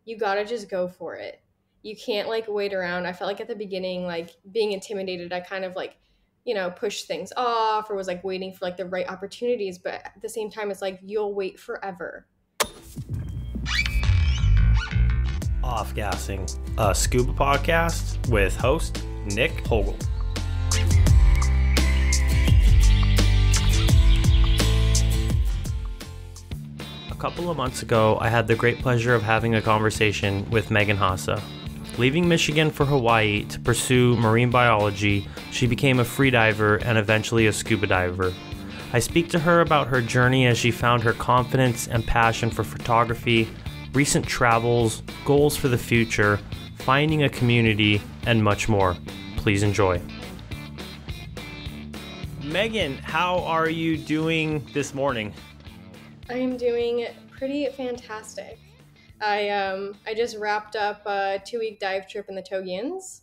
you gotta just go for it. You can't like wait around. I felt like at the beginning, like being intimidated, I kind of like, pushed things off or was like waiting for like the right opportunities. But at the same time, it's like you'll wait forever. Off Gassing, a scuba podcast with host Nick Hogel. A couple of months ago, I had the great pleasure of having a conversation with Megan Hassa. Leaving Michigan for Hawaii to pursue marine biology, she became a freediver and eventually a scuba diver. I speak to her about her journey as she found her confidence and passion for photography, recent travels, goals for the future, finding a community, and much more. Please enjoy. Megan, how are you doing this morning? I am doing pretty fantastic. I just wrapped up a 2-week dive trip in the Togians.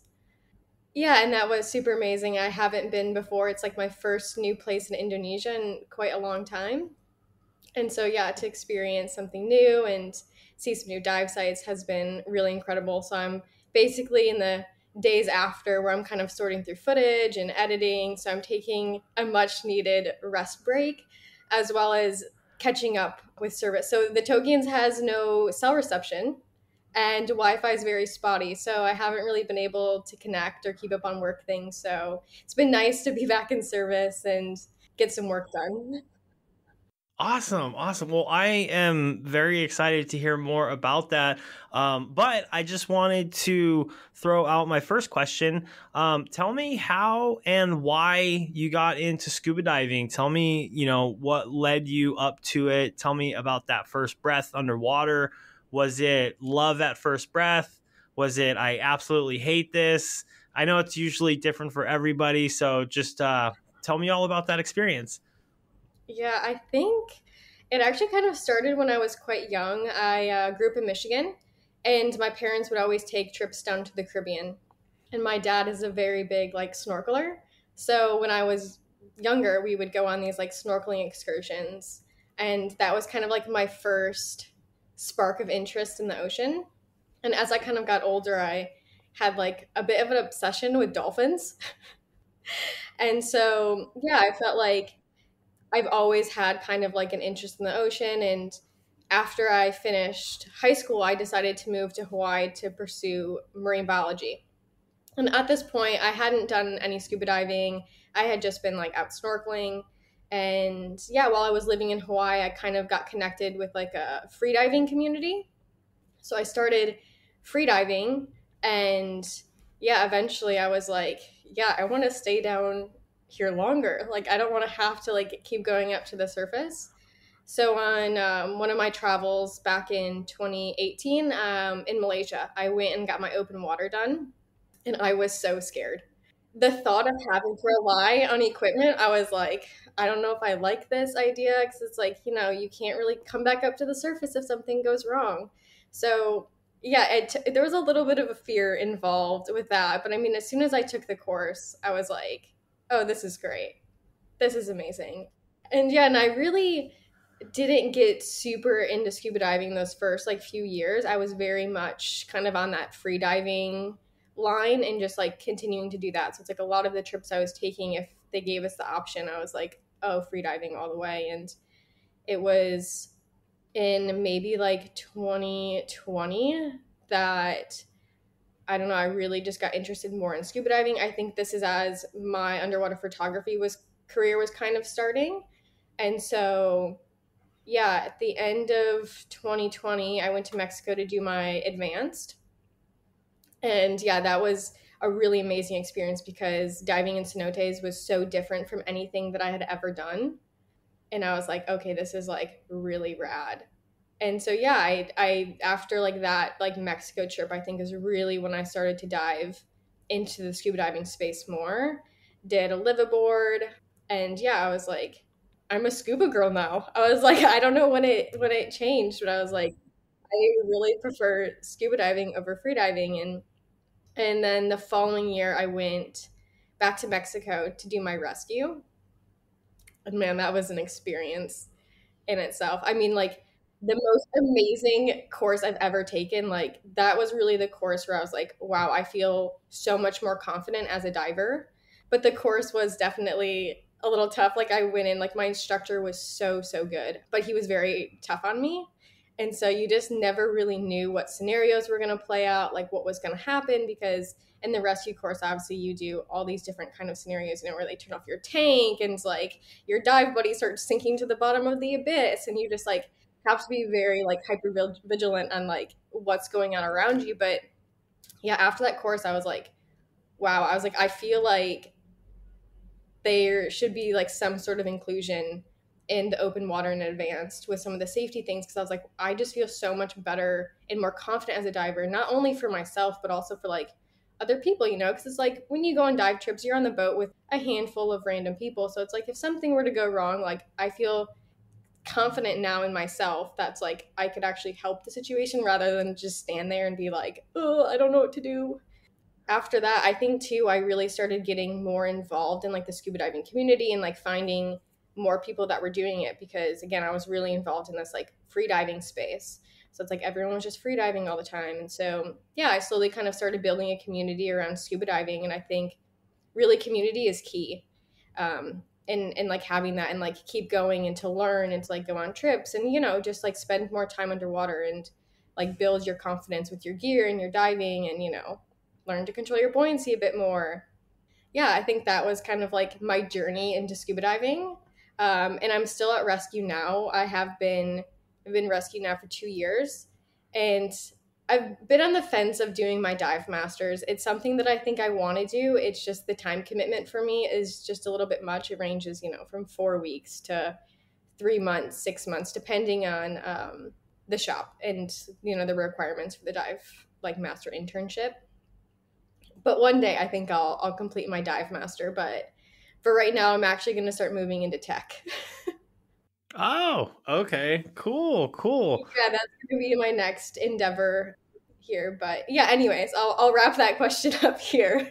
Yeah, and that was super amazing. I haven't been before. It's like my first new place in Indonesia in quite a long time. And so, yeah, to experience something new and see some new dive sites has been really incredible. So I'm basically in the days after where I'm kind of sorting through footage and editing. So I'm taking a much needed rest break as well as catching up with service. So the Togians has no cell reception and Wi-Fi is very spotty. So I haven't really been able to connect or keep up on work things. So it's been nice to be back in service and get some work done. Awesome. Well, I am very excited to hear more about that. But I just wanted to throw out my first question. Tell me how and why you got into scuba diving. Tell me, what led you up to it. Tell me about that first breath underwater. Was it love at first breath? Was it, I absolutely hate this? I know it's usually different for everybody. So just tell me all about that experience. Yeah, I think it actually kind of started when I was quite young. I grew up in Michigan, and my parents would always take trips down to the Caribbean. And my dad is a very big like snorkeler. So when I was younger, we would go on these like snorkeling excursions, and that was kind of like my first spark of interest in the ocean. And as I kind of got older, I had like a bit of an obsession with dolphins. And so, yeah, I felt like I've always had kind of like an interest in the ocean. And after I finished high school, I decided to move to Hawaii to pursue marine biology. And at this point, I hadn't done any scuba diving. I had just been like out snorkeling. And yeah, while I was living in Hawaii, I kind of got connected with like a freediving community. So I started freediving and yeah, eventually I was like, yeah, I want to stay down here longer. Like I don't want to have to like keep going up to the surface. So on one of my travels back in 2018 in Malaysia, I went and got my open water done, and I was so scared. The thought of having to rely on equipment, I was like, I don't know if I like this idea because it's like, you can't really come back up to the surface if something goes wrong. So, yeah, there was a little bit of a fear involved with that. But I mean, as soon as I took the course, I was like, oh, this is great. This is amazing. And yeah, and I really didn't get super into scuba diving those first like few years. I was very much kind of on that free diving line and just like continuing to do that. So it's like a lot of the trips I was taking, if they gave us the option, I was like, oh, free diving all the way. And it was in maybe like 2020 that I don't know, I really just got interested more in scuba diving. I think this is as my underwater photography was kind of starting. And so yeah, at the end of 2020, I went to Mexico to do my advanced. And yeah, that was a really amazing experience because diving in cenotes was so different from anything that I had ever done. And I was like, okay, this is like really rad. And so yeah, I after like that like Mexico trip, I think is really when I started to dive into the scuba diving space more. Did a liveaboard, and yeah, I was like, I'm a scuba girl now. I was like, I don't know when it changed, but I was like, I really prefer scuba diving over free diving. And then the following year I went back to Mexico to do my rescue. And man, that was an experience in itself. I mean, like the most amazing course I've ever taken. Like that was really the course where I was like, wow, I feel so much more confident as a diver. But the course was definitely a little tough. Like I went in, like my instructor was so good, but he was very tough on me. And so you just never really knew what scenarios were going to play out, like what was going to happen, because in the rescue course, obviously you do all these different kind of scenarios, where they turn off your tank and it's like your dive buddy starts sinking to the bottom of the abyss, and you just like have to be very like hyper vigilant on like what's going on around you. But yeah, after that course, I was like, wow, I was like, I feel like there should be like some sort of inclusion in the open water and advanced with some of the safety things, because I was like, I just feel so much better and more confident as a diver, not only for myself but also for like other people, because it's like when you go on dive trips, you're on the boat with a handful of random people, so it's like if something were to go wrong, like I feel confident now in myself that's like I could actually help the situation rather than just stand there and be like, oh, I don't know what to do. After that, I think too, I really started getting more involved in like the scuba diving community and like finding more people that were doing it, because again, I was really involved in this like free diving space. So it's like everyone was just free diving all the time. And so, yeah, I slowly kind of started building a community around scuba diving. And I think really community is key. And like having that and like keep going and to learn and to like go on trips and, just like spend more time underwater and like build your confidence with your gear and your diving and, learn to control your buoyancy a bit more. Yeah, I think that was kind of like my journey into scuba diving. And I'm still at rescue now. I've been rescue now for 2 years, and I've been on the fence of doing my dive masters. It's something that I think I want to do. It's just the time commitment for me is just a little bit much. It ranges, from 4 weeks to 3 months, 6 months, depending on the shop and the requirements for the dive like master internship. But one day I think I'll complete my dive master. But for right now, I'm actually going to start moving into tech. Oh, okay. Cool, cool. Yeah, that's going to be my next endeavor here. But yeah, anyways, I'll wrap that question up here.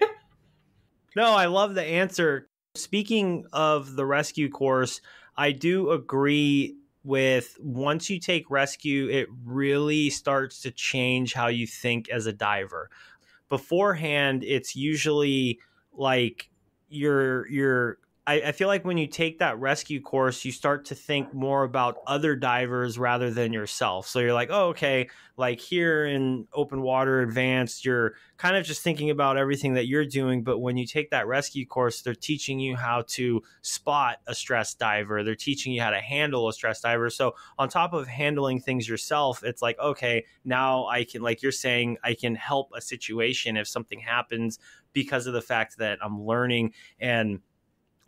No, I love the answer. Speaking of the rescue course, I do agree with once you take rescue, it really starts to change how you think as a diver. Beforehand, it's usually like you're I feel like when you take that rescue course, you start to think more about other divers rather than yourself. So you're like, oh, okay, like here in open water advanced, you're kind of just thinking about everything that you're doing. But when you take that rescue course, they're teaching you how to spot a stressed diver. They're teaching you how to handle a stressed diver. So on top of handling things yourself, it's like, okay, now I can, like you're saying, I can help a situation if something happens because of the fact that I'm learning. And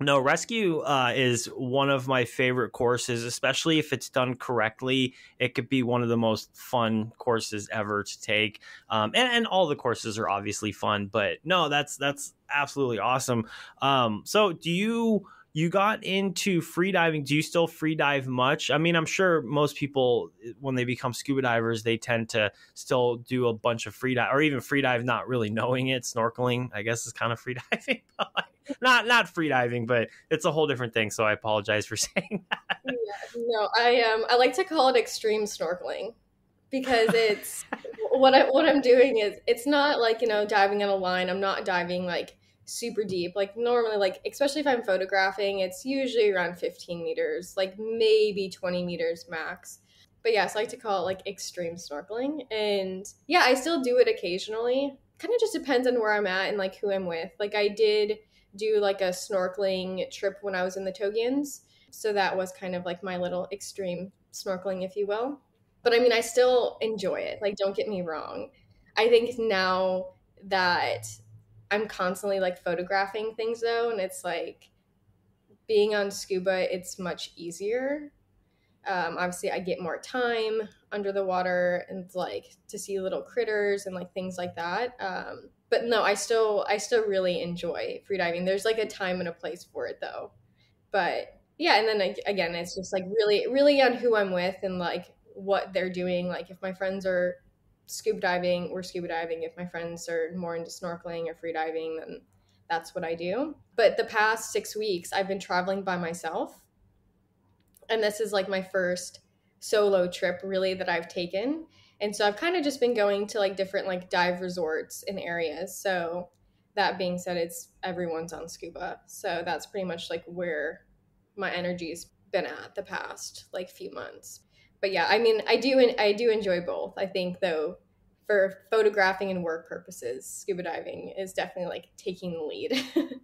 no, rescue is one of my favorite courses, especially if it's done correctly. It could be one of the most fun courses ever to take. And all the courses are obviously fun, but no, that's absolutely awesome. So you got into free diving? Do you still free dive much? I mean, I'm sure most people, when they become scuba divers, they tend to still do a bunch of free dive or even free dive, not really knowing it. Snorkeling, I guess, is kind of free diving. Not free diving, but it's a whole different thing. So I apologize for saying that. Yeah, no, I like to call it extreme snorkeling, because it's what I'm doing is it's not like, diving on a line. I'm not diving like super deep. Like normally, like especially if I'm photographing, it's usually around 15 meters, like maybe 20 meters max. But yeah, so I like to call it like extreme snorkeling. And yeah, I still do it occasionally. Kind of just depends on where I'm at and like who I'm with. Like I did do like a snorkeling trip when I was in the Togians. So that was kind of like my little extreme snorkeling, if you will. But I mean, I still enjoy it. Like, don't get me wrong. I think now that I'm constantly like photographing things though, and it's like being on scuba, it's much easier. Obviously, I get more time under the water and like to see little critters and like things like that. But no, I still really enjoy freediving. There's like a time and a place for it though. But yeah, and then like, again, it's just like really, really on who I'm with and like what they're doing. Like if my friends are scuba diving, we're scuba diving. If my friends are more into snorkeling or free diving, then that's what I do. But the past 6 weeks, I've been traveling by myself, and this is like my first solo trip really that I've taken. And so I've kind of just been going to like different like dive resorts in areas. So that being said, it's everyone's on scuba. So that's pretty much like where my energy's been at the past like few months. But yeah, I mean, I do enjoy both. I think though for photographing and work purposes, scuba diving is definitely like taking the lead.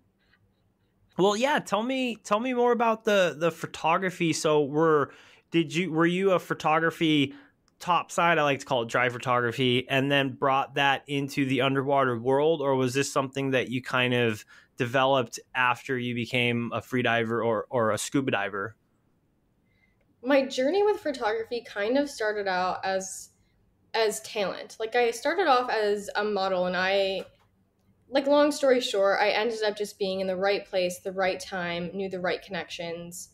Well, yeah, tell me more about the photography. So were you a photography top side? I like to call it dry photography, and then brought that into the underwater world, or was this something that you kind of developed after you became a free diver or a scuba diver? My journey with photography kind of started out as talent. Like I started off as a model and I like long story short, I ended up just being in the right place, the right time, knew the right connections.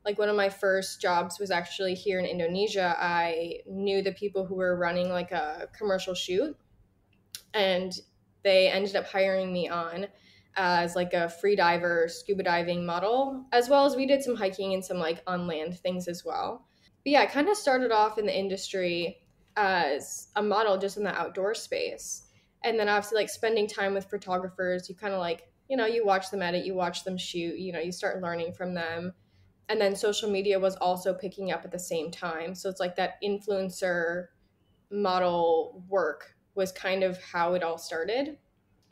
Like one of my first jobs was actually here in Indonesia. I knew the people who were running like a commercial shoot and they ended up hiring me on as like a free diver, scuba diving model, as well as we did some hiking and some like on land things as well. But yeah, I kind of started off in the industry as a model just in the outdoor space. And then obviously like spending time with photographers, you kind of like, you watch them edit, you watch them shoot, you start learning from them. And then social media was also picking up at the same time. So it's like that influencer model work was kind of how it all started.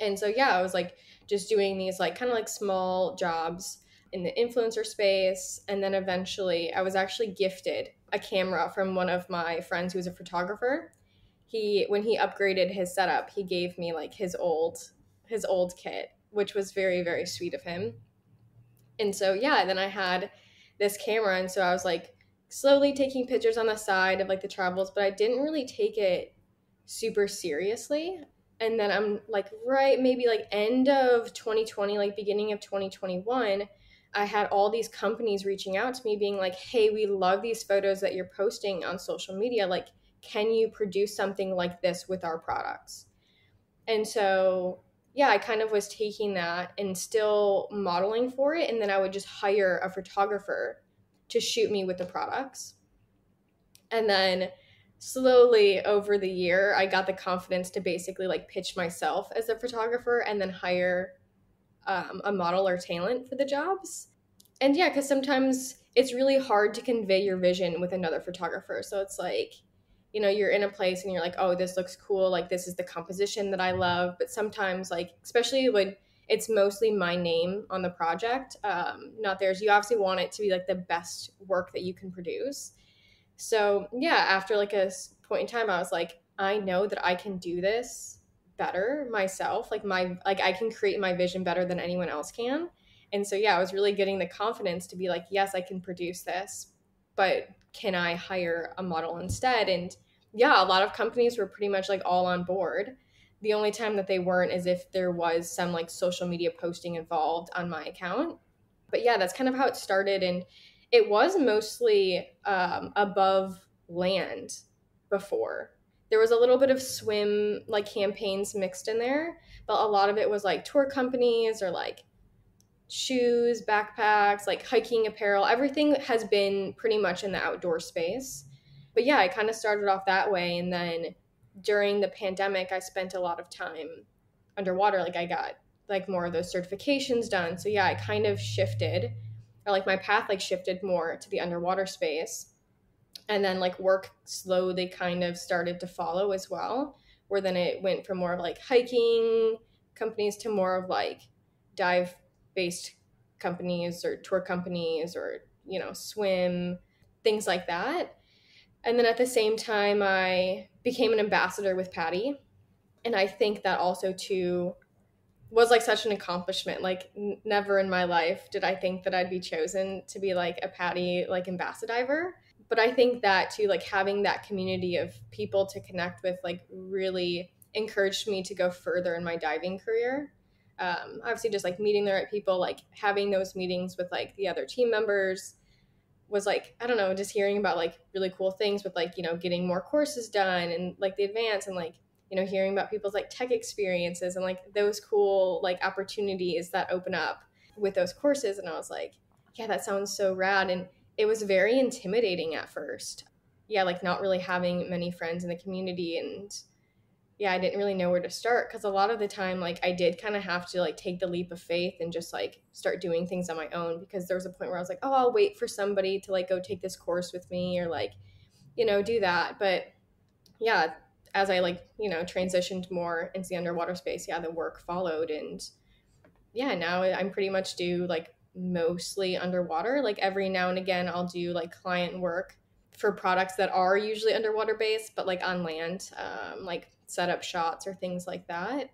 And so yeah, I was like just doing these like kind of like small jobs in the influencer space, and then eventually I was actually gifted a camera from one of my friends who was a photographer. He when he upgraded his setup, he gave me like his old kit, which was very very sweet of him. And so yeah, then I had this camera, and so I was like slowly taking pictures on the side of like the travels, but I didn't really take it super seriously. And then I'm like right maybe like end of 2020, like beginning of 2021, I had all these companies reaching out to me being like, "Hey, we love these photos that you're posting on social media. Like, can you produce something like this with our products?" And so, yeah, I kind of was taking that and still modeling for it. And then I would just hire a photographer to shoot me with the products. And then slowly over the year, I got the confidence to basically like pitch myself as a photographer and then hire a model or talent for the jobs. And yeah, because sometimes it's really hard to convey your vision with another photographer. So it's like, you're in a place and you're like, oh, this looks cool. Like, this is the composition that I love. But sometimes, like, especially when it's mostly my name on the project, not theirs, you obviously want it to be like the best work that you can produce. So yeah, after like a point in time, I was like, I know that I can do this better myself. Like I can create my vision better than anyone else can. And so yeah, I was really getting the confidence to be like, yes, I can produce this, but can I hire a model instead? And yeah, a lot of companies were pretty much like all on board. The only time that they weren't is if there was some like social media posting involved on my account. But yeah, that's kind of how it started. And it was mostly above land before. There was a little bit of swim like campaigns mixed in there, but a lot of it was like tour companies or like shoes, backpacks, like hiking apparel. Everything has been pretty much in the outdoor space. But yeah, I kind of started off that way. And then during the pandemic, I spent a lot of time underwater. Like I got like more of those certifications done. So yeah, I kind of shifted, or like my path like shifted more to the underwater space. And then like work slowly kind of started to follow as well, where then it went from more of like hiking companies to more of like dive based companies or tour companies or swim, things like that. And then at the same time I became an ambassador with Patty, and I think that also too was like such an accomplishment. Like never in my life did I think that I'd be chosen to be like a Patty like ambassador diver. But I think that too, like having that community of people to connect with, like really encouraged me to go further in my diving career. Obviously, just like meeting the right people, like having those meetings with like the other team members was like, I don't know, just hearing about like really cool things with like, getting more courses done and like the advance and like, hearing about people's like tech experiences and like those cool like opportunities that open up with those courses. And I was like, yeah, that sounds so rad. And it was very intimidating at first. yeah, like not really having many friends in the community. And yeah, I didn't really know where to start because a lot of the time, like I did kind of have to like take the leap of faith and just like start doing things on my own, because there was a point where I was like, oh, I'll wait for somebody to like go take this course with me, or like, do that. But yeah, as I like, transitioned more into the underwater space, yeah, the work followed. And yeah, now I'm pretty much do like mostly underwater. Like every now and again, I'll do like client work for products that are usually underwater based, but like on land, like setup shots or things like that.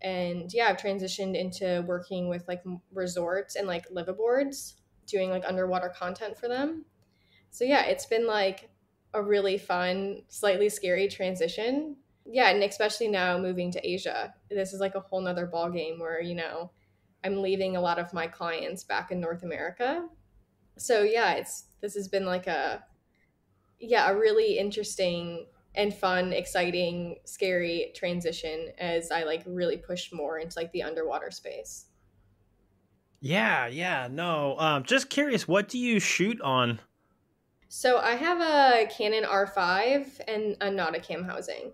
And yeah, I've transitioned into working with like resorts and like liveaboards, doing like underwater content for them. So yeah, it's been like a really fun, slightly scary transition. Yeah, and especially now moving to Asia, this is like a whole nother ball game where, I'm leaving a lot of my clients back in North America. So yeah, it's this has been like a really interesting and fun, exciting, scary transition as I like really pushed more into like the underwater space. Yeah, yeah, no. Just curious, what do you shoot on? So I have a Canon R5 and a Nauticam housing.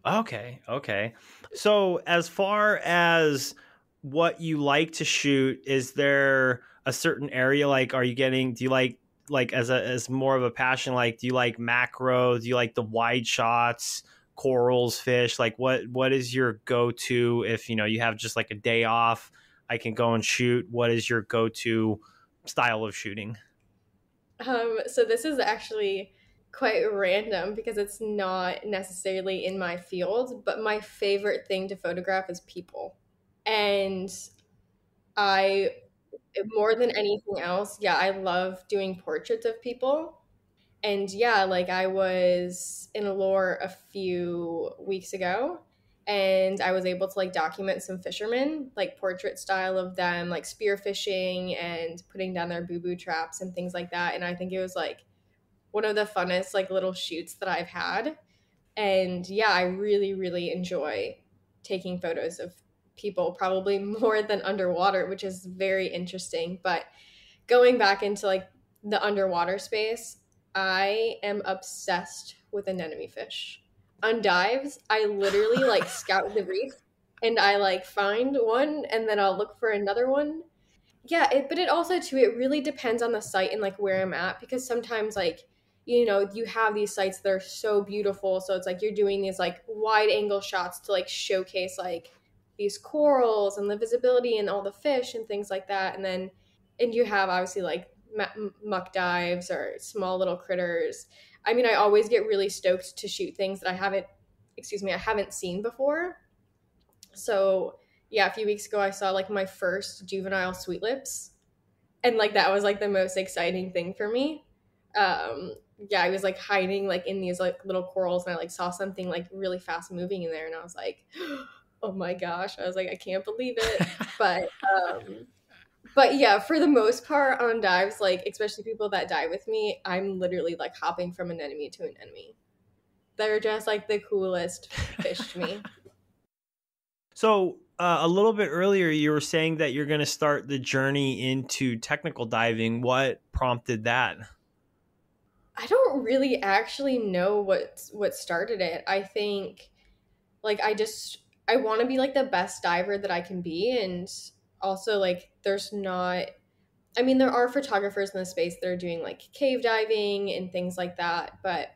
Okay, okay. So as far as what you like to shoot, is there a certain area, like are you getting do you like as more of a passion, like do you like macro, do you like the wide shots, corals, fish? Like what is your go-to if you have just like a day off, I can go and shoot. What is your go-to style of shooting? So this is actually quite random because it's not necessarily in my field, but my favorite thing to photograph is people. And I, more than anything else, yeah, I love doing portraits of people. And yeah, like I was in Allure a few weeks ago, and I was able to like document some fishermen, like portrait style of them, like spearfishing and putting down their boo boo traps and things like that. And I think it was like one of the funnest like little shoots that I've had. And yeah, I really, really enjoy taking photos of people, probably more than underwater, which is very interesting. But going back into like the underwater space, I am obsessed with anemone fish. On dives, I literally like scout the reef and I like find one and then I'll look for another one. Yeah, but it also too, it really depends on the site and like where I'm at, because sometimes like, you have these sites that are so beautiful, so it's like you're doing these like wide angle shots to like showcase like these corals and the visibility and all the fish and things like that. And you have obviously like muck dives or small little critters. I mean, I always get really stoked to shoot things that I haven't seen before. So yeah, a few weeks ago I saw like my first juvenile sweet lips, and like that was like the most exciting thing for me. Um, yeah, I was like hiding like in these like little corals, and I like saw something like really fast moving in there, and I was like, oh my gosh! I was like, I can't believe it. But um, but yeah, for the most part on dives, like especially people that dive with me, I'm literally like hopping from an enemy to an enemy. They're just like the coolest fish to me. So a little bit earlier, you were saying that you're going to start the journey into technical diving. What prompted that? I don't really actually know what started it. I think like I want to be like the best diver that I can be, and also like there's not, I mean, there are photographers in the space that are doing like cave diving and things like that, but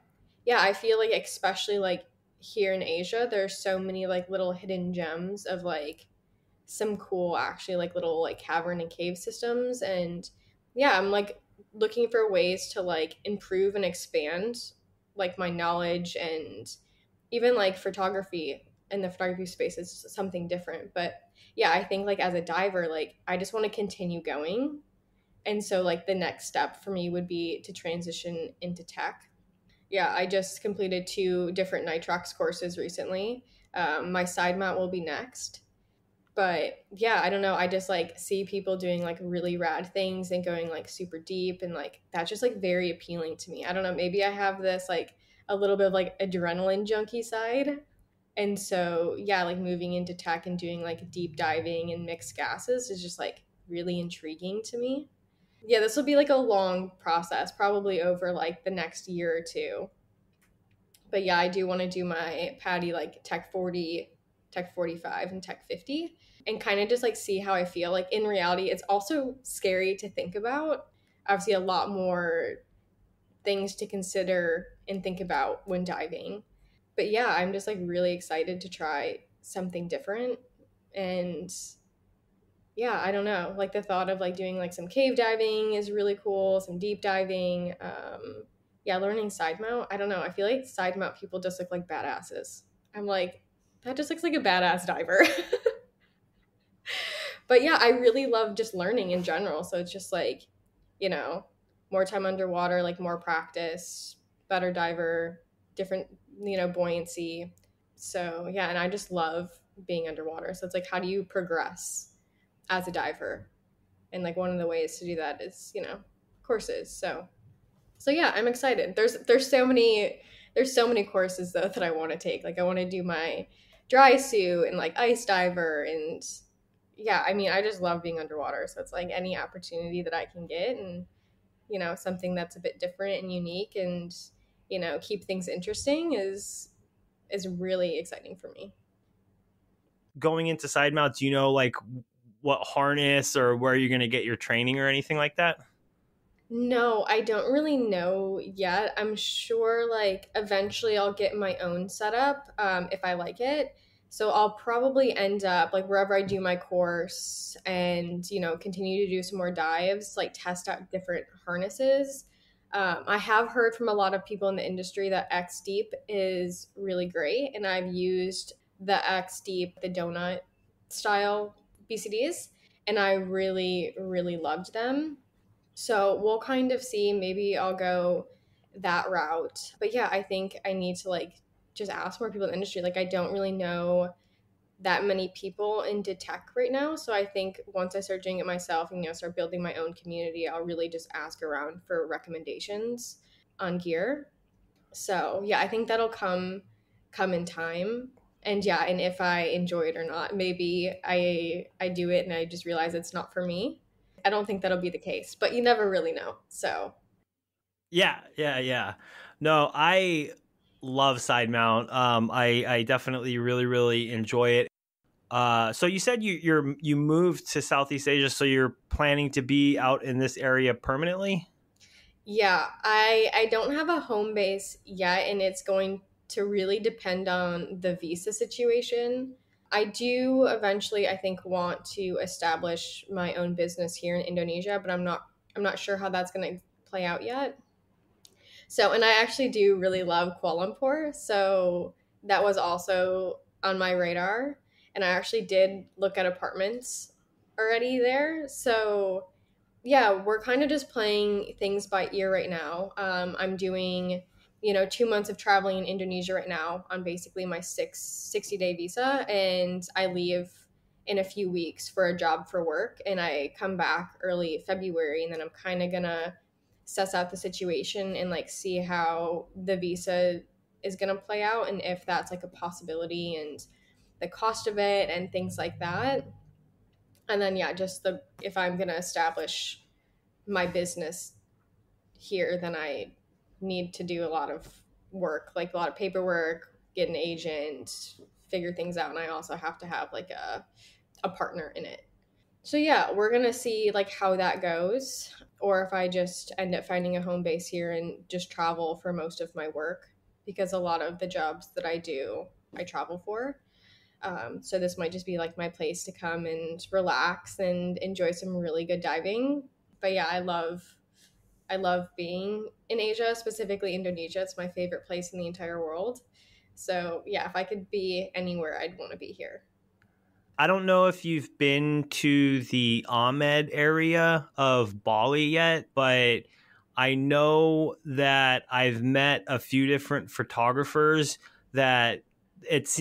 yeah, I feel like especially like here in Asia there's so many like little hidden gems of like some cool actually like little like cavern and cave systems. And yeah, I'm like looking for ways to like improve and expand like my knowledge, and even like photography in the photography space is something different. But yeah, I think like as a diver, like I just want to continue going. And so like the next step for me would be to transition into tech. Yeah, I just completed two different nitrox courses recently. My side mount will be next. But yeah, I don't know, I just like see people doing like really rad things and going like super deep, and like that's just like very appealing to me. I don't know, maybe I have this like a little bit of like adrenaline junkie side. And so yeah, like moving into tech and doing like deep diving and mixed gases is just like really intriguing to me. Yeah, this will be like a long process, probably over like the next year or two. But yeah, I do want to do my PADI like Tech 40, Tech 45, and Tech 50 and kind of just like see how I feel. Like in reality, it's also scary to think about. Obviously, a lot more things to consider and think about when diving. But yeah, I'm just like really excited to try something different. And yeah, I don't know. Like the thought of like doing like some cave diving is really cool, some deep diving. Yeah, learning side mount. I don't know. I feel like side mount people just look like badasses. I'm like, that just looks like a badass diver. But yeah, I really love just learning in general. So it's just like, you know, more time underwater, like more practice, better diver, different, buoyancy. So yeah, and I just love being underwater. So it's like, how do you progress as a diver? And like one of the ways to do that is, courses. So yeah, I'm excited. There's so many courses though that I want to take. Like I want to do my dry suit and like ice diver and yeah, I mean, I just love being underwater. So it's like any opportunity that I can get and something that's a bit different and unique and keep things interesting is really exciting for me. Going into side mount, do you know like what harness or where you're going to get your training or anything like that? No, I don't really know yet. I'm sure like eventually I'll get my own setup if I like it. So I'll probably end up like wherever I do my course and continue to do some more dives, like test out different harnesses. I have heard from a lot of people in the industry that X Deep is really great, and I've used the X Deep, the donut style BCDs, and I really, really loved them. So we'll kind of see. Maybe I'll go that route. But yeah, I think I need to like just ask more people in the industry. Like I don't really know that many people into tech right now. So I think once I start doing it myself and start building my own community, I'll really just ask around for recommendations on gear. So yeah, I think that'll come in time. And yeah, and if I enjoy it or not, maybe I do it and I just realize it's not for me. I don't think that'll be the case, but you never really know. So Yeah, yeah, yeah. No, I love side mount. I definitely really really enjoy it. So you said you moved to Southeast Asia, so you're planning to be out in this area permanently? yeah, I don't have a home base yet, and it's going to really depend on the visa situation. I do eventually, I think, want to establish my own business here in Indonesia, but I'm not sure how that's going to play out yet. So, and I actually do really love Kuala Lumpur. So that was also on my radar. And I actually did look at apartments already there. So, yeah, we're kind of just playing things by ear right now. I'm doing, 2 months of traveling in Indonesia right now on basically my 60-day visa. And I leave in a few weeks for a job for work. And I come back early February. And then I'm kind of going to suss out the situation and like see how the visa is going to play out and if that's like a possibility and the cost of it and things like that. And then yeah, just the if I'm going to establish my business here, then I need to do a lot of work, like a lot of paperwork, get an agent, figure things out, and I also have to have like a partner in it. So yeah, we're gonna see like how that goes, or if I just end up finding a home base here and just travel for most of my work, because a lot of the jobs that I do, I travel for. So this might just be like my place to come and relax and enjoy some really good diving. But yeah, I love being in Asia, specifically Indonesia. It's my favorite place in the entire world. So yeah, if I could be anywhere, I'd want to be here. I don't know if you've been to the Ahmed area of Bali yet, but I know that I've met a few different photographers that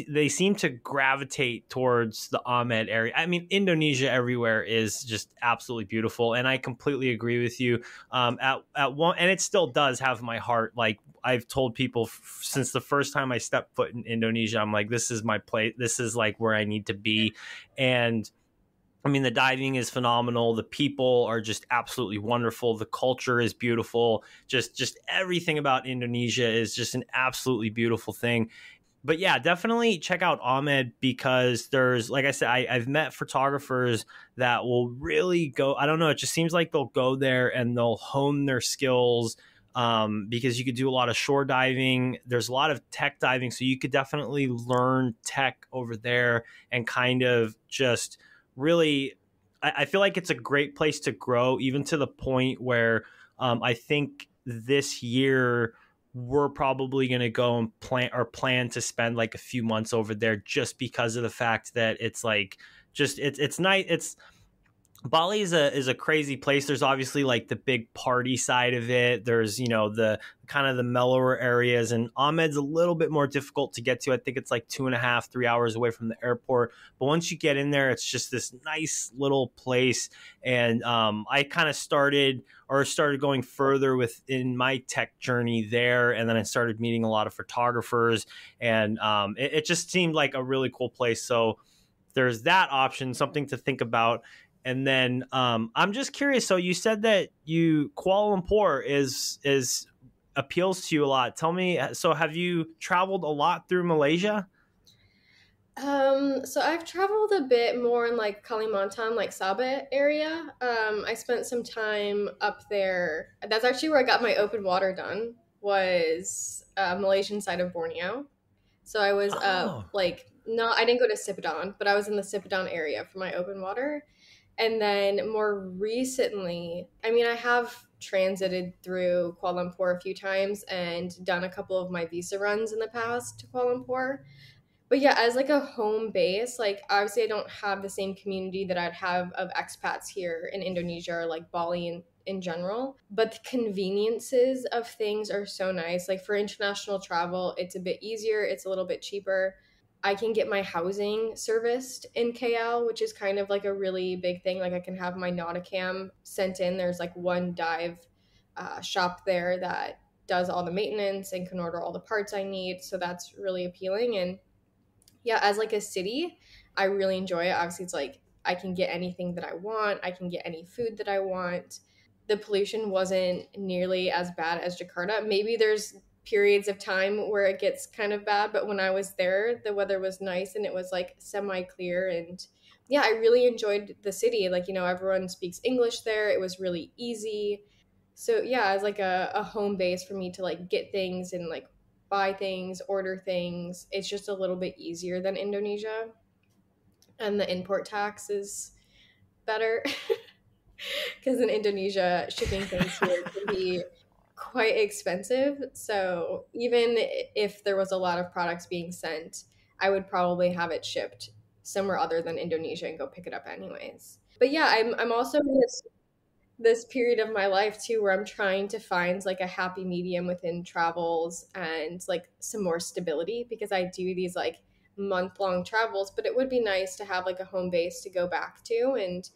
they seem to gravitate towards the Ahmed area. I mean, Indonesia everywhere is just absolutely beautiful, and I completely agree with you. At one, and it still does have my heart. Like I've told people since the first time I stepped foot in Indonesia, I'm like, this is my place. This is like where I need to be. And I mean, the diving is phenomenal. The people are just absolutely wonderful. The culture is beautiful. Just everything about Indonesia is just an absolutely beautiful thing. But yeah, definitely check out Ahmed, because there's, like I said, I've met photographers that will really go. I don't know. It just seems like they'll go there and they'll hone their skills, because you could do a lot of shore diving. There's a lot of tech diving. So you could definitely learn tech over there and kind of just really, I feel like it's a great place to grow, even to the point where I think this year we're probably going to go and plan to spend like a few months over there, just because of the fact that it's like, just it's nice. It's Bali is a crazy place. There's obviously like the big party side of it. There's, the kind of the mellower areas, and Ahmed's a little bit more difficult to get to. I think it's like 2.5, 3 hours away from the airport. But once you get in there, it's just this nice little place. And I kind of started going further within my tech journey there, and then I started meeting a lot of photographers, and it just seemed like a really cool place. So there's that option, something to think about. And then I'm just curious. So you said that Kuala Lumpur is appeals to you a lot. Tell me. So have you traveled a lot through Malaysia? So I've traveled a bit more in like Kalimantan, like Sabah area. I spent some time up there. That's actually where I got my open water done. Was Malaysian side of Borneo. So I was Oh, like not I didn't go to Sipadan, but I was in the Sipadan area for my open water. And then more recently, I mean, I have transited through Kuala Lumpur a few times and done a couple of my visa runs in the past to Kuala Lumpur. But yeah, as like a home base, like obviously I don't have the same community that I'd have of expats here in Indonesia or like Bali in general. But the conveniences of things are so nice. Like for international travel, it's a bit easier, it's a little bit cheaper. I can get my housing serviced in KL, which is kind of like a really big thing. Like I can have my Nauticam sent in. There's like one dive shop there that does all the maintenance and can order all the parts I need. So that's really appealing. And yeah, as like a city, I really enjoy it. Obviously, it's like I can get anything that I want, I can get any food that I want. The pollution wasn't nearly as bad as Jakarta. Maybe there's periods of time where it gets kind of bad, but when I was there, the weather was nice and it was like semi clear. And yeah, I really enjoyed the city. Like, everyone speaks English there. It was really easy. So yeah, as like a home base for me to like get things and like buy things, order things. It's just a little bit easier than Indonesia. And the import tax is better because in Indonesia, shipping things here can be quite expensive. So even if there was a lot of products being sent, I would probably have it shipped somewhere other than Indonesia and go pick it up anyways. But yeah, I'm also in this period of my life too where I'm trying to find like a happy medium within travels and like some more stability because I do these like month-long travels, but it would be nice to have like a home base to go back to and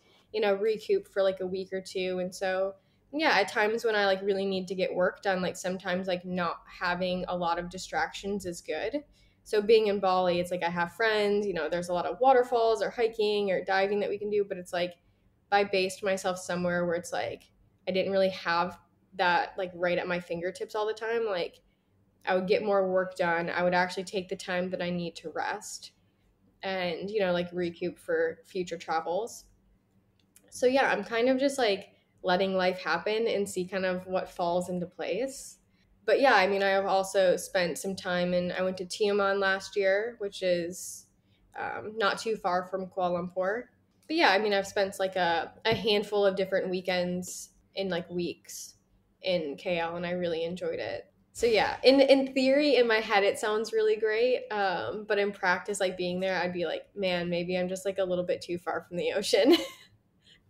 recoup for like a week or two. And so yeah, at times when I like really need to get work done, like sometimes like not having a lot of distractions is good. So being in Bali, it's like I have friends, there's a lot of waterfalls or hiking or diving that we can do, but it's like if I based myself somewhere where it's like I didn't really have that like right at my fingertips all the time, like I would get more work done. I would actually take the time that I need to rest and, like recoup for future travels. So yeah, I'm kind of just like letting life happen and see kind of what falls into place. But yeah, I mean, I have also spent some time and I went to Tioman last year, which is not too far from Kuala Lumpur. But yeah, I mean, I've spent like a handful of different weekends in like weeks in KL and I really enjoyed it. So yeah, in theory, in my head, it sounds really great. But in practice, like being there, I'd be like, man, maybe I'm just like a little bit too far from the ocean.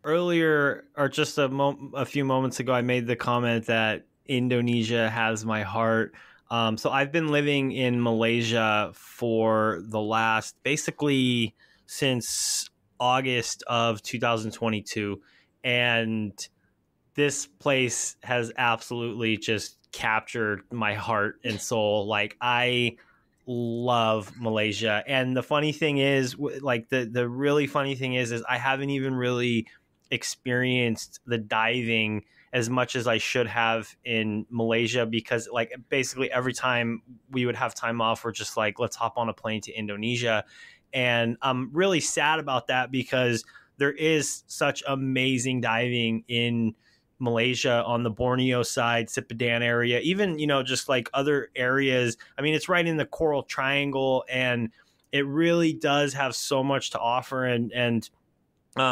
earlier, or just a few moments ago, I made the comment that Indonesia has my heart. So I've been living in Malaysia for the last, basically since August of 2022, and this place has absolutely just captured my heart and soul. Like, I love Malaysia. And the funny thing is, like the really funny thing is I haven't even really experienced the diving as much as I should have in Malaysia, because like basically every time we would have time off, we're just like, let's hop on a plane to Indonesia. And I'm really sad about that because there is such amazing diving in Malaysia on the Borneo side, Sipadan area, even, just like other areas. I mean, it's right in the Coral Triangle, and it really does have so much to offer.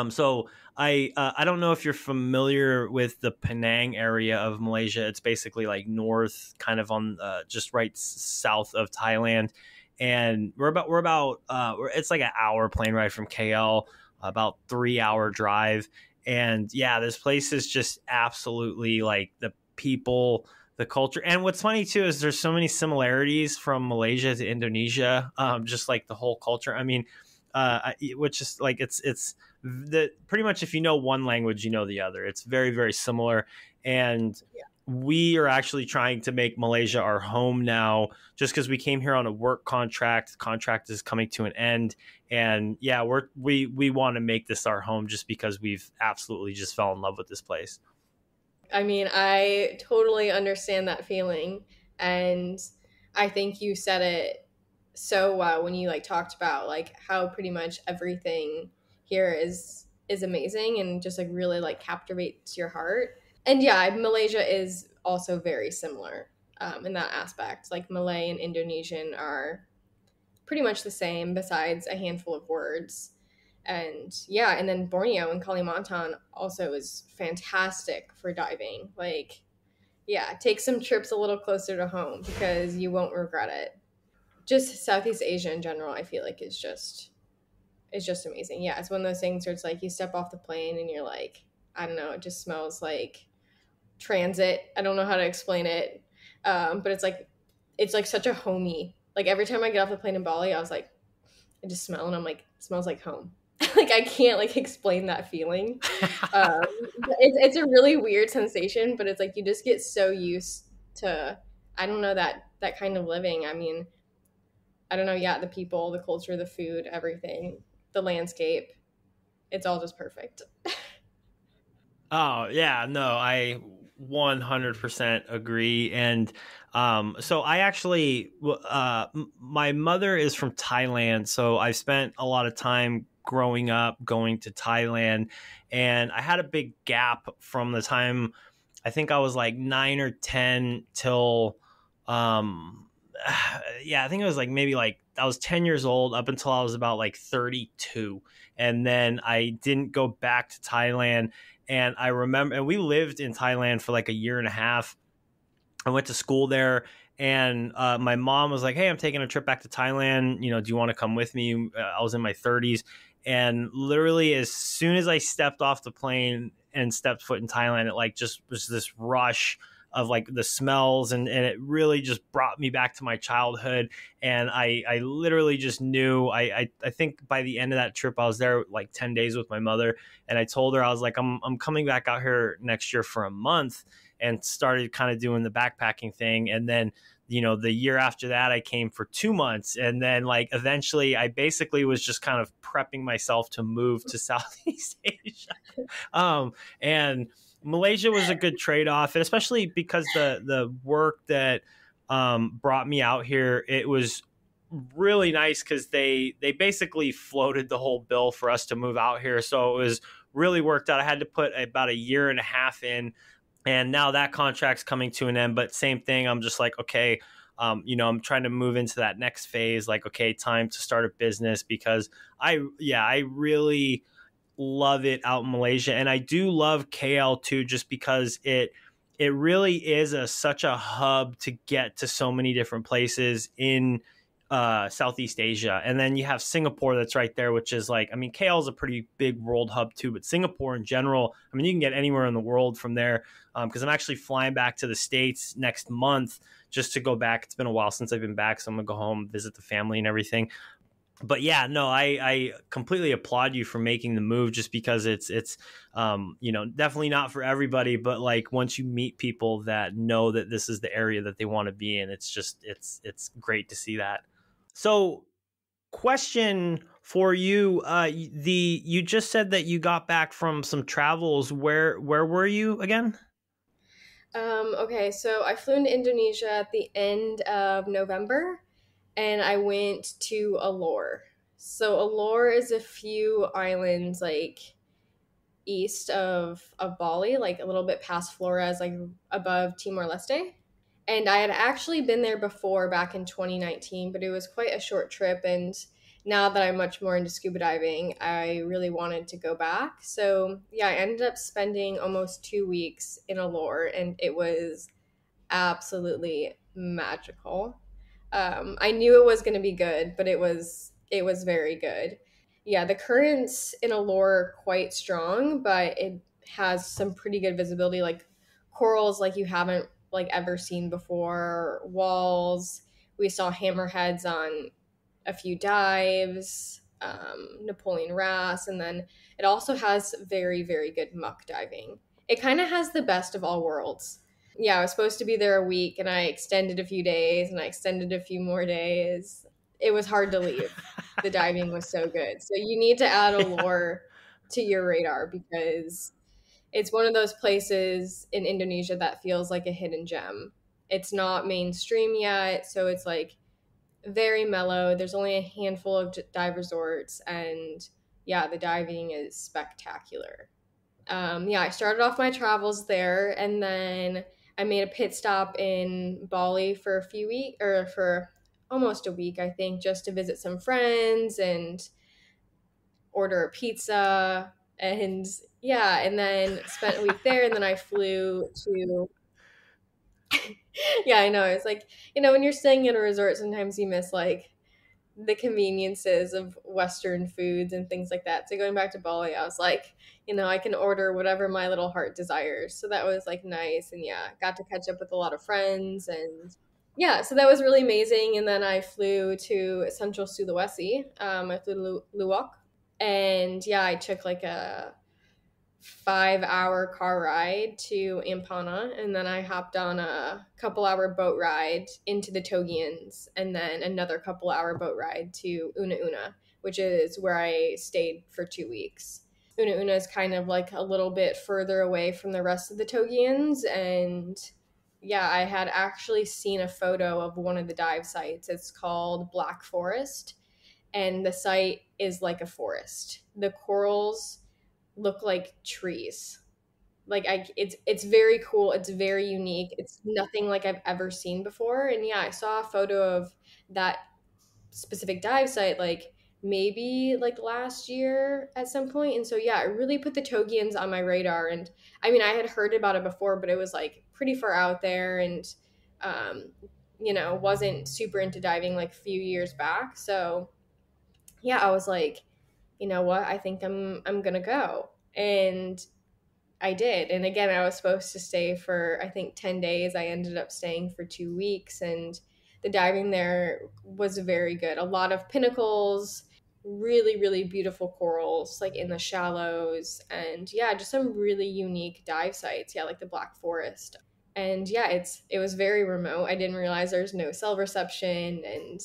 So I don't know if you're familiar with the Penang area of Malaysia. It's basically like north, kind of on just right south of Thailand, and it's like an hour plane ride from KL, about 3 hour drive. And yeah, this place is just absolutely, like, the people, the culture. And what's funny too is there's so many similarities from Malaysia to Indonesia, just like the whole culture. I mean, which is like it's the pretty much, if you know one language, you know the other. It's very, very similar. And we are actually trying to make Malaysia our home now, just because we came here on a work contract. The contract is coming to an end, and yeah, we want to make this our home, just because we've absolutely just fell in love with this place. I mean, I totally understand that feeling. And I think you said it so well when you like talked about like how pretty much everything here is amazing and just like really like captivates your heart. And yeah, Malaysia is also very similar in that aspect. Like Malay and Indonesian are pretty much the same, besides a handful of words. And yeah, and then Borneo and Kalimantan also is fantastic for diving. Like, yeah, take some trips a little closer to home because you won't regret it. Just Southeast Asia in general, I feel like is just amazing. Yeah, it's one of those things where it's like you step off the plane and you're like, I don't know, it just smells like transit. I don't know how to explain it, but it's like such a homey. Like every time I get off the plane in Bali, I was like, I just smell and I'm like, it smells like home. Like I can't like explain that feeling. It's a really weird sensation, but it's like you just get so used to, I don't know, that kind of living. I mean, I don't know, yeah, the people, the culture, the food, everything, the landscape, it's all just perfect. Oh, yeah, no, I 100% agree. And so I actually, my mother is from Thailand. So I spent a lot of time growing up going to Thailand. And I had a big gap from the time I think I was like 9 or 10 till, um, yeah, I think it was like maybe like I was 10 years old up until I was about like 32. And then I didn't go back to Thailand. And I remember, and we lived in Thailand for like a year and a half. I went to school there, and my mom was like, "Hey, I'm taking a trip back to Thailand. Do you want to come with me?" I was in my 30s, and literally as soon as I stepped off the plane and stepped foot in Thailand, it like just was this rush of like the smells, and it really just brought me back to my childhood. And I literally just knew. I think by the end of that trip, I was there like 10 days with my mother, and I told her, I was like, I'm coming back out here next year for a month, and started kind of doing the backpacking thing. And then, the year after that, I came for 2 months. And then, like, eventually, I basically was just kind of prepping myself to move to Southeast Asia. And Malaysia was a good trade off, and especially because the work that brought me out here, it was really nice because they basically floated the whole bill for us to move out here. So it was really worked out. I had to put about a year and a half in, and now that contract's coming to an end. But same thing, I'm just like, okay, I'm trying to move into that next phase. Like, okay, time to start a business, because I really love it out in Malaysia. And I do love KL too, just because it really is such a hub to get to so many different places in Southeast Asia. And then you have Singapore that's right there, which is like, I mean, KL is a pretty big world hub too, but Singapore in general, I mean, you can get anywhere in the world from there. Because I'm actually flying back to the States next month just to go back. It's been a while since I've been back, so I'm gonna go home, visit the family and everything. But yeah, no, I completely applaud you for making the move, just because it's definitely not for everybody. But like, once you meet people that know that this is the area that they want to be in, it's great to see that. So, question for you: the you just said that you got back from some travels. Where were you again? Okay, so I flew into Indonesia at the end of November and I went to Alor. So Alor is a few islands like east of Bali, like a little bit past Flores, like above Timor Leste. And I had actually been there before back in 2019, but it was quite a short trip. And now that I'm much more into scuba diving, I really wanted to go back. So, yeah, I ended up spending almost 2 weeks in Alor, and it was absolutely magical. I knew it was going to be good, but it was very good. Yeah, the currents in Allure are quite strong, but it has some pretty good visibility, like corals like you haven't like ever seen before, walls. We saw hammerheads on a few dives, Napoleon wrasse, and then it also has very, very good muck diving. It kind of has the best of all worlds. Yeah, I was supposed to be there a week and I extended a few days and I extended a few more days. It was hard to leave. The diving was so good. So you need to add Yeah. Allure to your radar because it's one of those places in Indonesia that feels like a hidden gem. It's not mainstream yet, so it's like very mellow. There's only a handful of dive resorts, and yeah, the diving is spectacular. Yeah, I started off my travels there, and then I made a pit stop in Bali for a few weeks, or for almost a week, I think, just to visit some friends and order a pizza. And yeah, and then spent a week there, and then I flew to. Yeah, I know. It's like, when you're staying in a resort, sometimes you miss like the conveniences of Western foods and things like that. So going back to Bali, I was like, I can order whatever my little heart desires. So that was like nice. And yeah, got to catch up with a lot of friends. And yeah, so that was really amazing. And then I flew to Central Sulawesi. I flew to Luwak. And yeah, I took like a 5-hour car ride to Ampana, and then I hopped on a couple-hour boat ride into the Togians, and then another couple-hour boat ride to Una Una, which is where I stayed for 2 weeks. Una Una is kind of like a little bit further away from the rest of the Togians, and yeah, I had actually seen a photo of one of the dive sites. It's called Black Forest, and the site is like a forest. The corals look like trees. Like it's very cool. It's very unique. It's nothing like I've ever seen before. And yeah, I saw a photo of that specific dive site like maybe like last year at some point. And so yeah, it really put the Togians on my radar. And I mean, I had heard about it before, but it was like pretty far out there and um, wasn't super into diving like a few years back. So yeah, I was like, you know what? I think I'm gonna go. And I did. And again, I was supposed to stay for I think 10 days. I ended up staying for 2 weeks, and the diving there was very good. A lot of pinnacles, really, really beautiful corals like in the shallows, and yeah, just some really unique dive sites. Yeah, like the Black Forest. And yeah, it was very remote. I didn't realize there's no cell reception and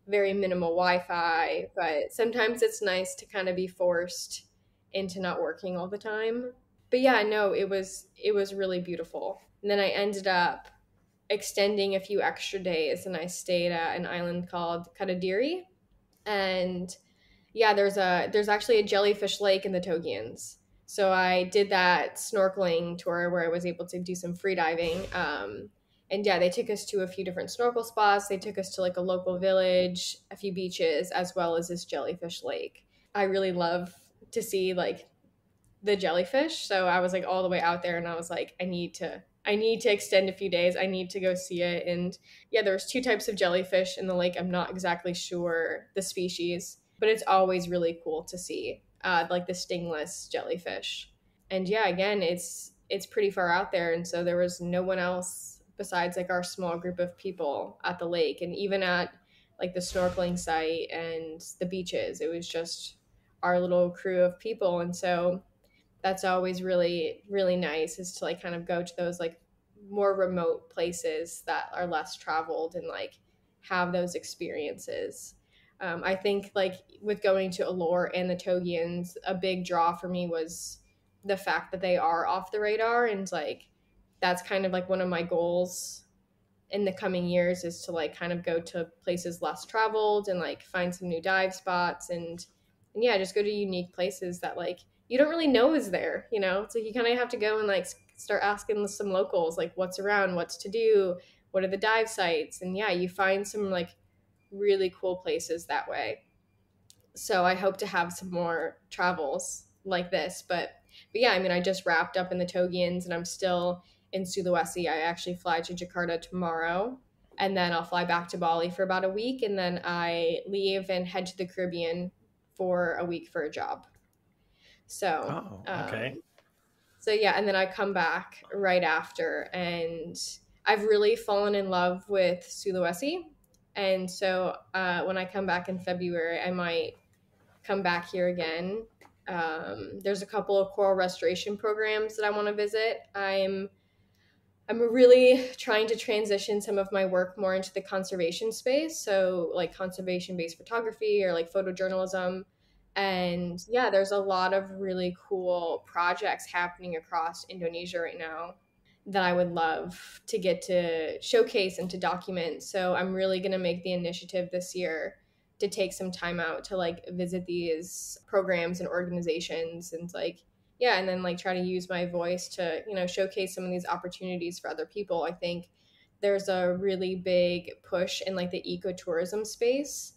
very minimal Wi-Fi, but sometimes it's nice to kind of be forced into not working all the time. But yeah, no, it was really beautiful. And then I ended up extending a few extra days and I stayed at an island called Kadadiri. And yeah, there's actually a jellyfish lake in the Togians. So I did that snorkeling tour where I was able to do some free diving. And yeah, they took us to a few different snorkel spots. They took us to like a local village, a few beaches, as well as this jellyfish lake. I really love to see like the jellyfish. So I was like all the way out there and I was like, I need to extend a few days. I need to go see it. And yeah, there's two types of jellyfish in the lake. I'm not exactly sure the species, but it's always really cool to see. Like the stingless jellyfish. And yeah, again, it's pretty far out there, and so there was no one else besides like our small group of people at the lake, and even at like the snorkeling site and the beaches, it was just our little crew of people. And so that's always really really nice, is to like kind of go to those like more remote places that are less traveled and like have those experiences. I think like with going to Allure and the Togians, a big draw for me was the fact that they are off the radar, and like that's kind of like one of my goals in the coming years is to like kind of go to places less traveled and like find some new dive spots, and yeah, just go to unique places that like you don't really know is there, you know? So you kind of have to go and like start asking some locals like what's around, what's to do, what are the dive sites, and yeah, you find some like really cool places that way. So I hope to have some more travels like this. But yeah, I mean, I just wrapped up in the Togians and I'm still in Sulawesi. I actually fly to Jakarta tomorrow, and then I'll fly back to Bali for about a week, and then I leave and head to the Caribbean for a week for a job. So, Oh, okay. um, so yeah, and then I come back right after, and I've really fallen in love with Sulawesi. And so when I come back in February, I might come back here again. There's a couple of coral restoration programs that I want to visit. I'm really trying to transition some of my work more into the conservation space, so like conservation based photography or like photojournalism. And yeah, there's a lot of really cool projects happening across Indonesia right now that I would love to get to showcase and to document. So I'm really going to make the initiative this year to take some time out to like visit these programs and organizations and like yeah, and then like try to use my voice to, you know, showcase some of these opportunities for other people. I think there's a really big push in like the ecotourism space.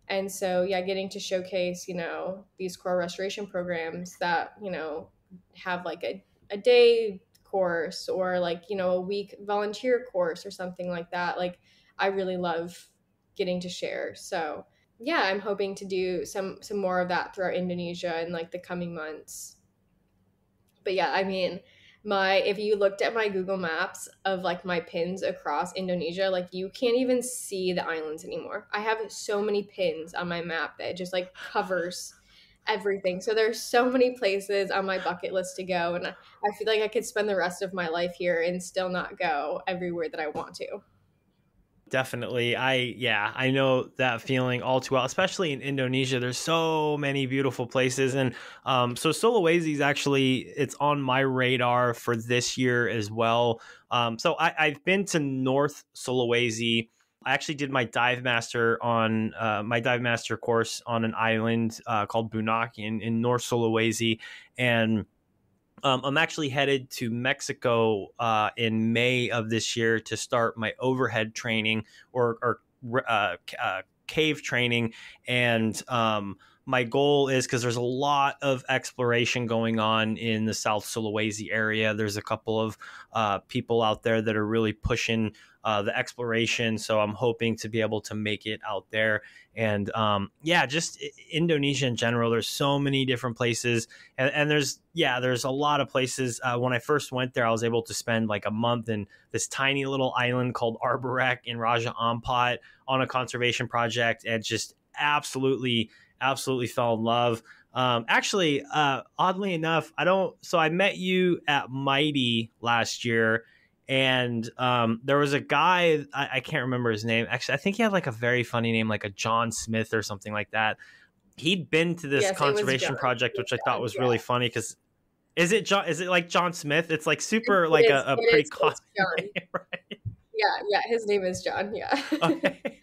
And so, yeah, getting to showcase, you know, these core restoration programs that, you know, have like a day course or like, you know, a week volunteer course or something like that. Like, I really love getting to share. So, yeah, I'm hoping to do some more of that throughout Indonesia in like the coming months. But yeah, I mean, my if you looked at my Google Maps of like my pins across Indonesia, like you can't even see the islands anymore. I have so many pins on my map that it just like covers everything. So there's so many places on my bucket list to go, and I feel like I could spend the rest of my life here and still not go everywhere that I want to. Definitely. Yeah, I know that feeling all too well, especially in Indonesia. There's so many beautiful places. And so Sulawesi is actually, it's on my radar for this year as well. So I've been to North Sulawesi. I actually did my dive master course on an island called Bunak in North Sulawesi. And I'm actually headed to Mexico in May of this year to start my overhead training or cave training. And my goal is because there's a lot of exploration going on in the South Sulawesi area. There's a couple of people out there that are really pushing the exploration. So I'm hoping to be able to make it out there. And yeah, just Indonesia in general. There's so many different places, and there's a lot of places. When I first went there, I was able to spend like a month in this tiny little island called Arborek in Raja Ampat on a conservation project, and just absolutely fell in love. Actually, oddly enough, I don't. So I met you at Mighty last year, and there was a guy, I can't remember his name. Actually, I think he had like a very funny name, like a John Smith or something like that. He'd been to this Yes, it was John. conservation project, which I thought was Yeah, really funny because is it John? Is it like John Smith? It's like it super like is. a It pretty is. common It's John. name, right? Yeah, yeah. His name is John. Yeah. Okay.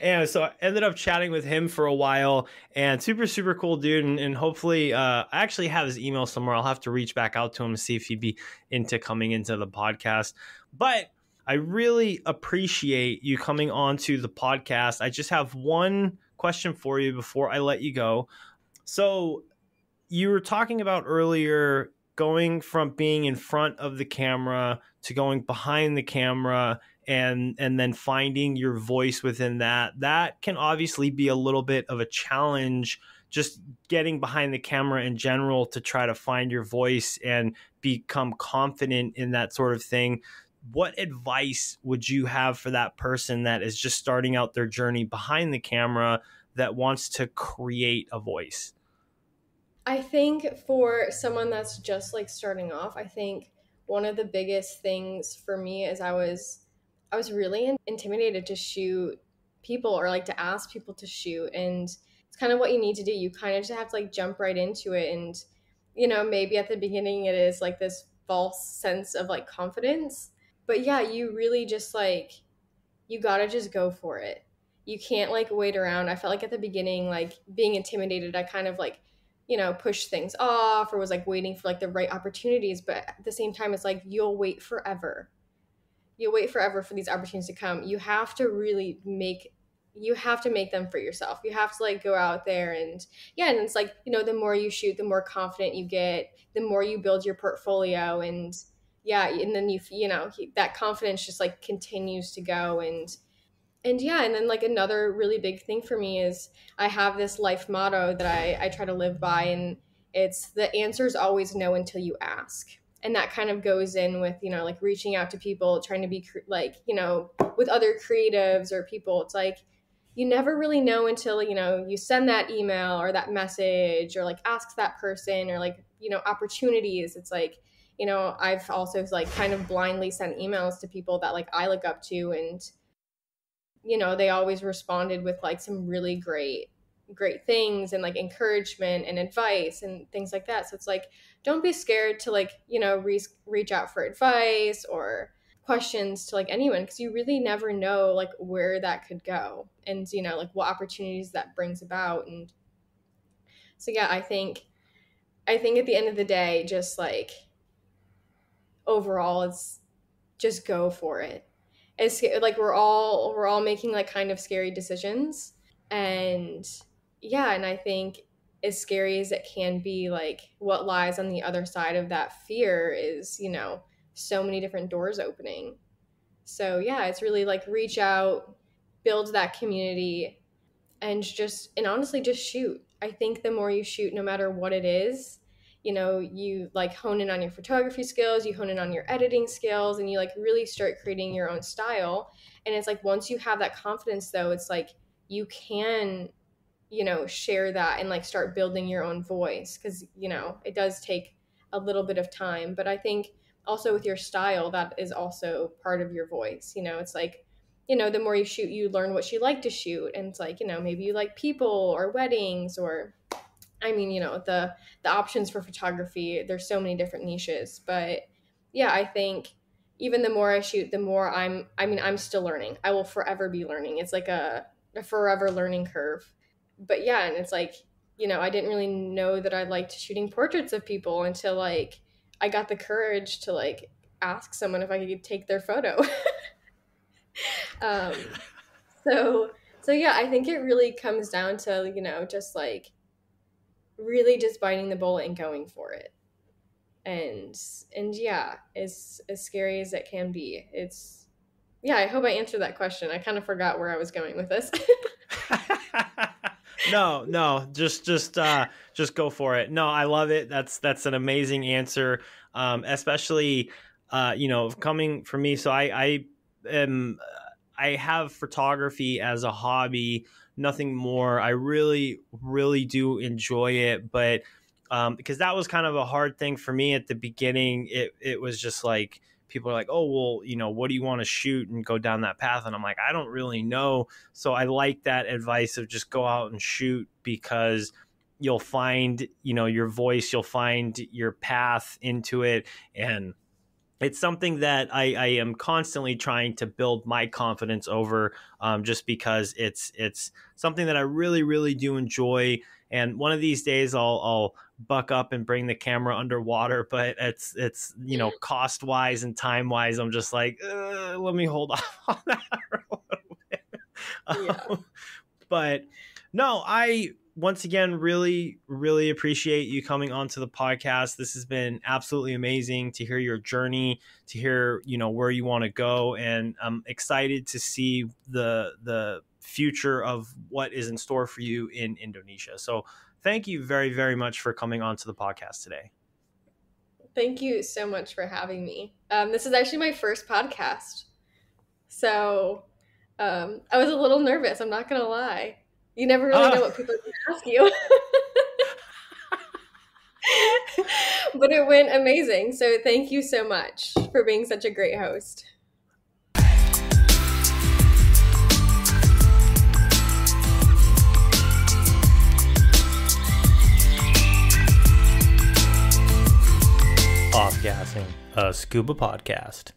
And so I ended up chatting with him for a while, and super cool dude, and hopefully I actually have his email somewhere. I'll have to reach back out to him and see if he'd be into coming into the podcast. But I really appreciate you coming on to the podcast. I just have one question for you before I let you go. So you were talking about earlier going from being in front of the camera to going behind the camera, and then finding your voice within that can obviously be a little bit of a challenge, just getting behind the camera in general to try to find your voice and become confident in that sort of thing. What advice would you have for that person that is just starting out their journey behind the camera that wants to create a voice? I think for someone that's just like starting off, I think one of the biggest things for me is I was really intimidated to shoot people or like to ask people to shoot. And it's kind of what you need to do. You kind of just have to like jump right into it. And, you know, maybe at the beginning it is like this false sense of like confidence. But yeah, you really just like, you gotta just go for it. You can't like wait around. I felt like at the beginning, like being intimidated, I kind of like, you know, pushed things off or was like waiting for like the right opportunities. But at the same time, it's like you'll wait forever. You'll wait forever for these opportunities to come. You have to really you have to make them for yourself. You have to like go out there and yeah, and it's like, you know, the more you shoot, the more confident you get, the more you build your portfolio, and yeah, and then you know, that confidence just like continues to go. And yeah, and then like another really big thing for me is I have this life motto that I try to live by, and it's the answer is always no until you ask. And that kind of goes in with, you know, like reaching out to people, trying to be like, you know, with other creatives or people. It's like you never really know until, you know, you send that email or that message or like ask that person or like, you know, opportunities. It's like, you know, I've also like kind of blindly sent emails to people that like I look up to, and you know, they always responded with like some really great things and like encouragement and advice and things like that. So it's like, don't be scared to like, you know, reach out for advice or questions to like anyone, because you really never know like where that could go and, you know, like what opportunities that brings about. And so yeah, I think at the end of the day, just like overall, it's just go for it. It's like we're all making like kind of scary decisions, and yeah, and I think as scary as it can be, like what lies on the other side of that fear is, you know, so many different doors opening. So yeah, it's really like reach out, build that community, and honestly just shoot. I think the more you shoot, no matter what it is, you know, you like hone in on your photography skills, you hone in on your editing skills, and you like really start creating your own style. And it's like once you have that confidence though, it's like you can, you know, share that and like start building your own voice, because, you know, it does take a little bit of time. But I think also with your style, that is also part of your voice. You know, it's like, you know, the more you shoot, you learn what you like to shoot. And it's like, you know, maybe you like people or weddings, or I mean, you know, the options for photography, there's so many different niches. But yeah, I think even the more I shoot, the more I'm still learning. I will forever be learning. It's like a forever learning curve. But yeah, and it's like, you know, I didn't really know that I liked shooting portraits of people until like I got the courage to like ask someone if I could take their photo. um, so yeah, I think it really comes down to, you know, just like really just biting the bullet and going for it. And yeah, as scary as it can be, it's yeah, I hope I answered that question. I kind of forgot where I was going with this. No, just go for it. No, I love it. That's an amazing answer. Especially, you know, coming from me. So I have photography as a hobby, nothing more. I really, really do enjoy it, but because that was kind of a hard thing for me at the beginning. It was just like people are like, oh, well, you know, what do you want to shoot, and go down that path? And I'm like, I don't really know. So I like that advice of just go out and shoot, because you'll find, you know, your voice, you'll find your path into it. And it's something that I am constantly trying to build my confidence over, just because it's something that I really, really do enjoy. And one of these days I'll buck up and bring the camera underwater, but it's you know, cost wise and time wise, I'm just like, let me hold off on that for a little bit. Yeah. But no, I once again really, really appreciate you coming onto the podcast. This has been absolutely amazing to hear your journey, to hear, you know, where you want to go, and I'm excited to see the future of what is in store for you in Indonesia. So thank you very, very much for coming onto the podcast today. Thank you so much for having me. This is actually my first podcast, so I was a little nervous. I'm not gonna lie. You never really know what people are going to ask you. But it went amazing. So thank you so much for being such a great host. Offgassing, a scuba podcast.